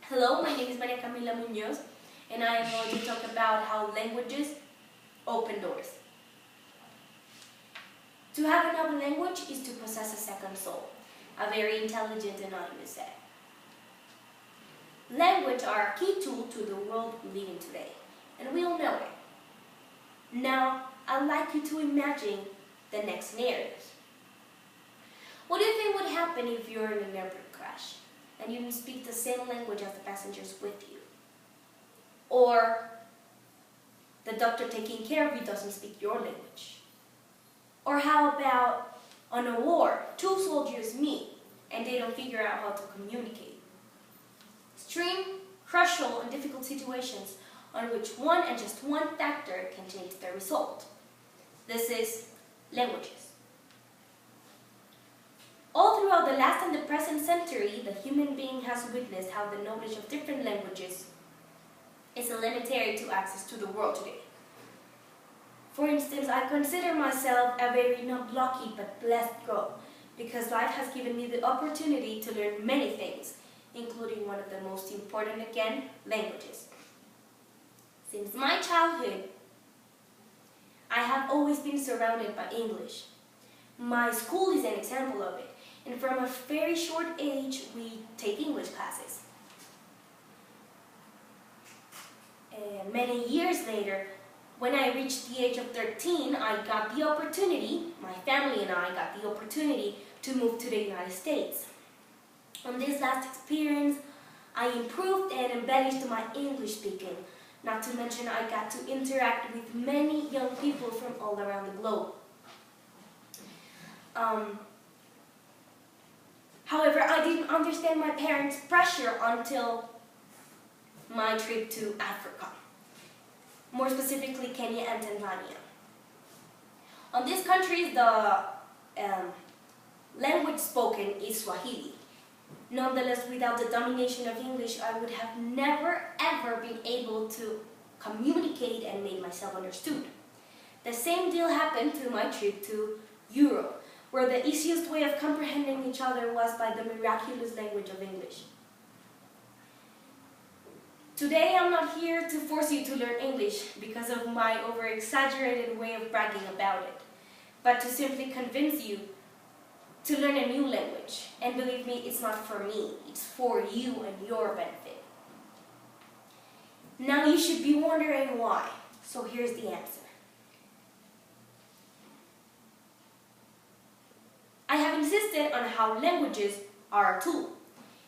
Hello, my name is Camilla Muñoz, and I am going to talk about how languages open doors. To have another language is to possess a second soul, a very intelligent and honest set. Language are a key tool to the world we live in today, and we all know it. Now, I'd like you to imagine the next scenario. What do you think would happen if you're in an airport crash and you don't speak the same language as the passengers with you? Or the doctor taking care of you doesn't speak your language? Or how about on a war, two soldiers meet and they don't figure out how to communicate? Extreme, crucial, and difficult situations on which one and just one factor can change the result. This is languages. All throughout the last and the present century, the human being has witnessed how the knowledge of different languages is elementary to access to the world today. For instance, I consider myself a very not lucky but blessed girl because life has given me the opportunity to learn many things, including one of the most important again, languages. Since my childhood, I have always been surrounded by English. My school is an example of it, and from a very short age, we take English classes. Many years later, when I reached the age of 13, I got the opportunity, my family and I got the opportunity to move to the United States. On this last experience, I improved and embellished my English speaking. Not to mention I got to interact with many young people from all around the globe. However, I didn't understand my parents' pressure until my trip to Africa, more specifically Kenya and Tanzania. On these countries, the language spoken is Swahili. Nonetheless, without the domination of English, I would have never ever been able to communicate and make myself understood. The same deal happened to my trip to Europe, where the easiest way of comprehending each other was by the miraculous language of English. Today, I'm not here to force you to learn English because of my over-exaggerated way of bragging about it, but to simply convince you to learn a new language. And believe me, it's not for me, it's for you and your benefit. Now you should be wondering why, so here's the answer. I have insisted on how languages are a tool.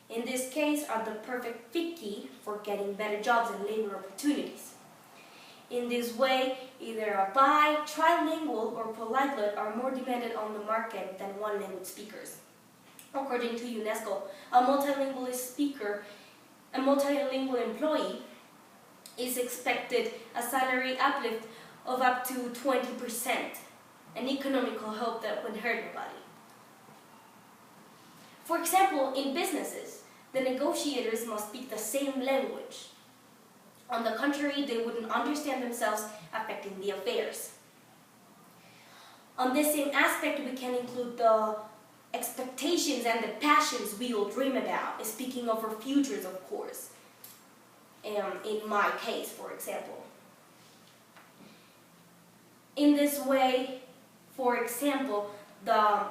In this case, are the perfect fit key for getting better jobs and labor opportunities. In this way, either a bi, trilingual, or polyglot are more demanded on the market than one-language speakers. According to UNESCO, a multilingual employee is expected a salary uplift of up to 20%, an economical help that would hurt nobody. For example, in businesses, the negotiators must speak the same language. On the contrary, they wouldn't understand themselves affecting the affairs. On this same aspect, we can include the expectations and the passions we all dream about, speaking of our futures, of course. In my case, for example. In this way, for example, the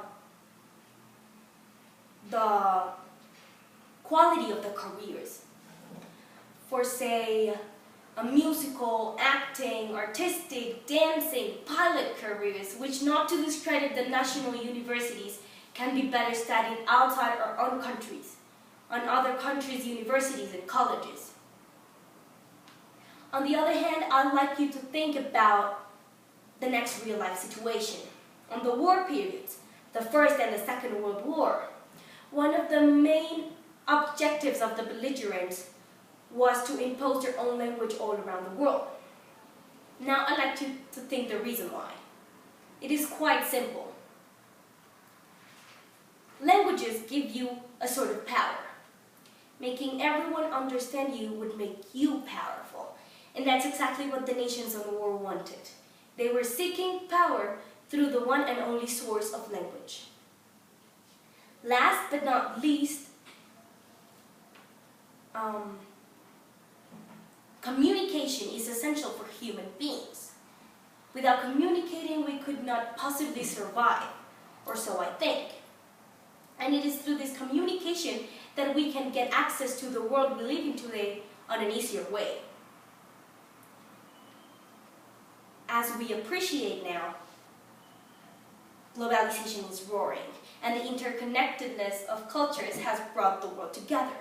quality of the careers for, say, a musical, acting, artistic, dancing, pilot careers, which, not to discredit the national universities, can be better studied outside our own countries, on other countries' universities and colleges. On the other hand, I'd like you to think about the next real-life situation. On the war periods, the First and the Second World War, one of the main objectives of the belligerents was to impose their own language all around the world. Now I'd like you to think the reason why. It is quite simple. Languages give you a sort of power. Making everyone understand you would make you powerful. And that's exactly what the nations of the war wanted. They were seeking power through the one and only source of language. Last but not least, communication is essential for human beings. Without communicating, we could not possibly survive, or so I think. And it is through this communication that we can get access to the world we live in today on an easier way. As we appreciate now, globalization is roaring, and the interconnectedness of cultures has brought the world together.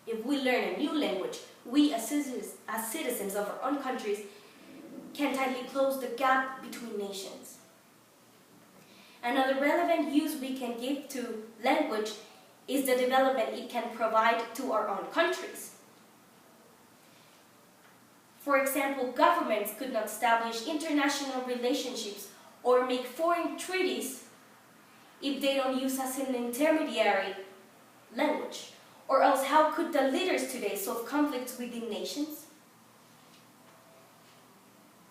If we learn a new language, we as citizens of our own countries can tightly close the gap between nations. Another relevant use we can give to language is the development it can provide to our own countries. For example, governments could not establish international relationships or make foreign treaties if they don't use as an intermediary language. Or else, how could the leaders today solve conflicts within nations?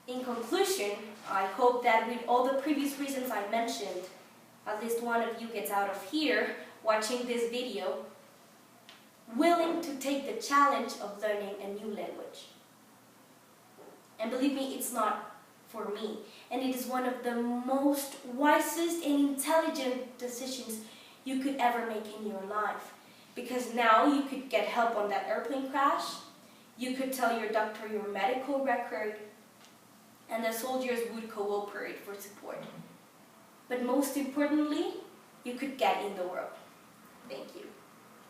In conclusion, I hope that with all the previous reasons I mentioned, at least one of you gets out of here watching this video willing to take the challenge of learning a new language. And believe me, it's not for me. And it is one of the most wisest and intelligent decisions you could ever make in your life. Because now you could get help on that airplane crash, you could tell your doctor your medical record, and the soldiers would cooperate for support. But most importantly, you could get in the world. Thank you.